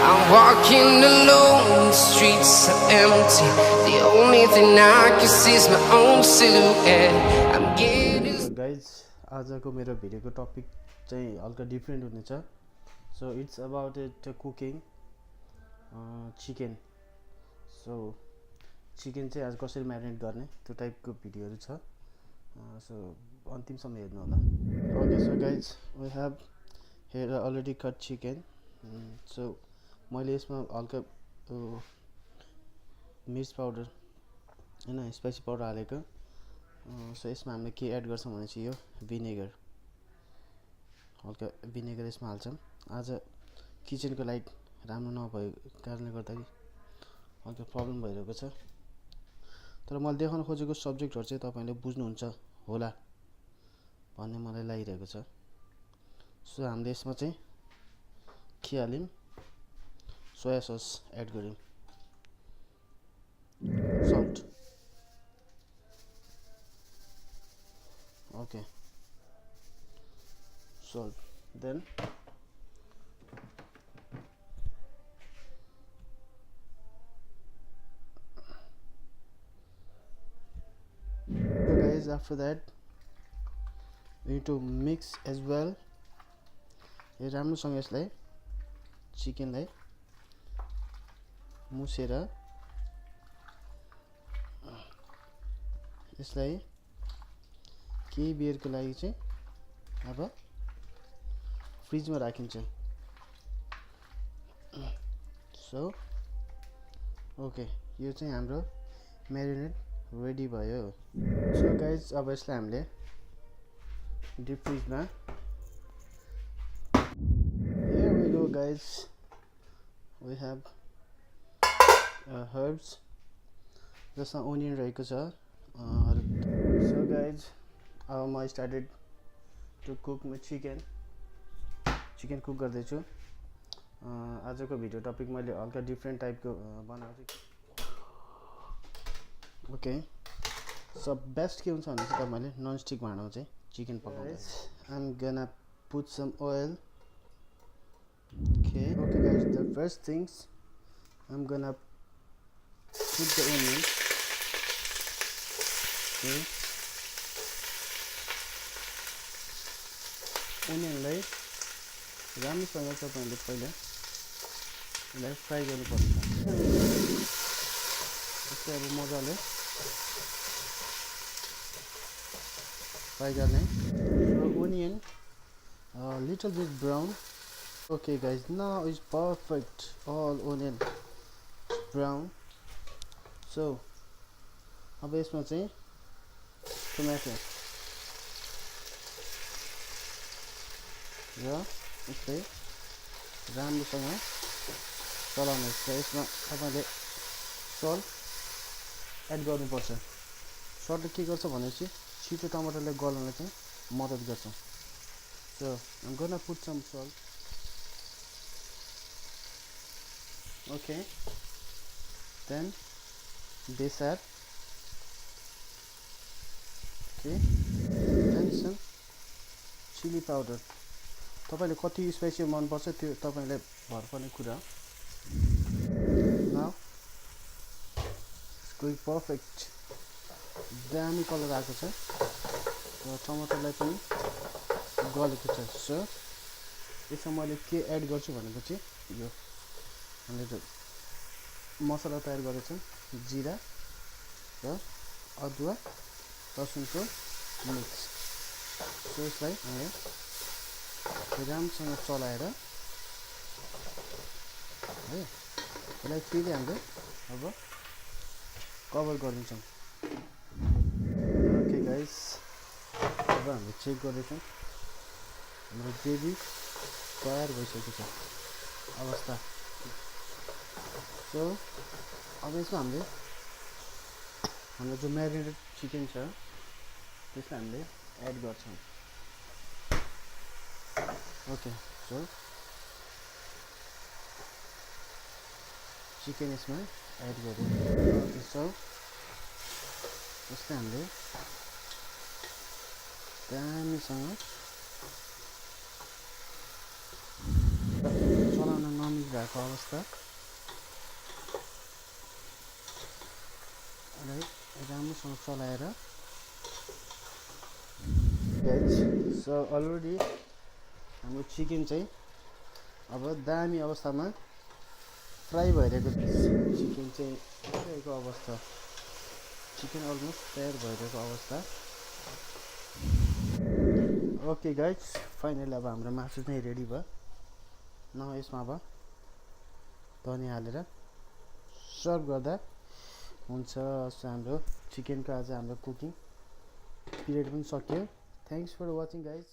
I'm walking alone, the streets are empty. The only thing I can see is my own silhouette. I'm getting. So guys, आजको मेरो भिडियोको topic चाहिँ हल्का different हुनेछ. So it's about it cooking chicken. So chicken चाहिँ आज कसरी marinate गर्ने त्यो टाइपको भिडियोहरु छ. So अन्तिमसम्म हेर्नु होला. Okay, so guys, we have here already cut chicken. So मैले यसमा हल्का मिर्च पाउडर हैन स्पाइसी पाउडर हालेको. सो यसमा हामीले के एड गर्छौं भने चाहिँ यो भिनेगर, हल्का भिनेगर यसमा हाल्छौं. आज किचनको लाइट राम्रो नभएको कारणले गर्दा हल्का प्रब्लम भइरहेको छ. तर मैले देखाउन खोजेको सब्जेक्टहरु चाहिँ तपाईले बुझ्नुहुन्छ होला भन्ने मलाई लागिरहेको छ. सो हामीले यसमा चाहिँ के हाल्यौं, सोया सस एड गर्यौं, salt. Okay, salt. Then so guys, after that we need to mix as well. यो राम्रोसँग यसलाई चिकनलाई मुसेर यसलाई केही बेरको लागि चाहिँ अब फ्रिजमा राखिन्छ. सो ओके, यो चाहिँ हाम्रो म्यारिनेट रेडी भयो. सो गाइज, अब यसलाई हामीले डिप फ्रिजमा. Here we go guys, we have herbs. जसमा ओनियन रहेको छ. So guys, I started to cook my chicken cook गर्दैछु. आजको भिडियो टपिक मैले हल्का डिफ्रेन्ट टाइपको बनाउँछु. ओके, सो बेस्ट के हुन्छ भने चाहिँ तपाईले नन स्टिक भाँडामा चाहिँ चिकन पकाउँदा. I'm gonna put some oil. Okay guys, the first things I'm gonna put the onion. Okay, onion लाई राम्रोसँग तपाईले पहिला यसलाई फ्राई गर्नुपर्छ. यसलाई अब मजाले फ्राई गर्ने. Onion little bit brown. Okay guys, now is perfect. All onion brown. So अब यसमा चाहिँ टोमेटो र यसलाई राम्रोसँग चलाउनुहोस्. र यसमा तपाईले सल्ट एड गर्नुपर्छ. सल्टले के गर्छ भनेपछि छिटो टमाटरले गल्नलाई चाहिँ मद्दत गर्छ. So I'm gonna put some salt. Okay, then this add. Okay, then some chili powder. तपाईले कति स्पाइसी मन पर्छ त्यो तपाईले भर पर्ने कुरा. Now it's going perfect. दामी कलर आएको छ र टमाटरलाई पनि गलेको छ. सो यसमा मैले के एड गर्छु भनेपछि यो हामीले मसला तयार गरेछौं, जीरा र अदुवा लसुनको मिक्स. सो यसलाई हामीले राम्रोसँग चलाएर है यसलाई फेरि हामीले अब कभर गरिदिन्छौं. ओके गाइस, अब हामी चेक गर्दैछौं हाम्रो ग्रेभी तयार भइसकेको छ अवस्था. सो अब यसमा हाम्रो जो म्यारिनेटेड चिकन छ त्यसलाई हामीले एड गर्छौं. ओके, सो चिकन यसमा एड गर्यौं. ओके, सो यसलाई हामीले दामीसँग चलाउन नमिल्ने भएको अवस्था। राम्रोसँग चलाएर सो अलरेडी हाम्रो चिकन चाहिँ अब दामी अवस्थामा फ्राई भइरहेको चिकन चाहिँ भइरहेको अवस्था, चिकन अलमोस्ट तयार भइरहेको अवस्था। ओके गाइज, फाइनली अब हाम्रो मासु चाहिँ रेडी भयो। न यसमा अब धनिया हालेर सर्भ गर्दा हुन्छ। सो हाम्रो चिकनको आज हाम्रो कुकिङ पिरियड पनि सक्यो। Thanks for watching guys.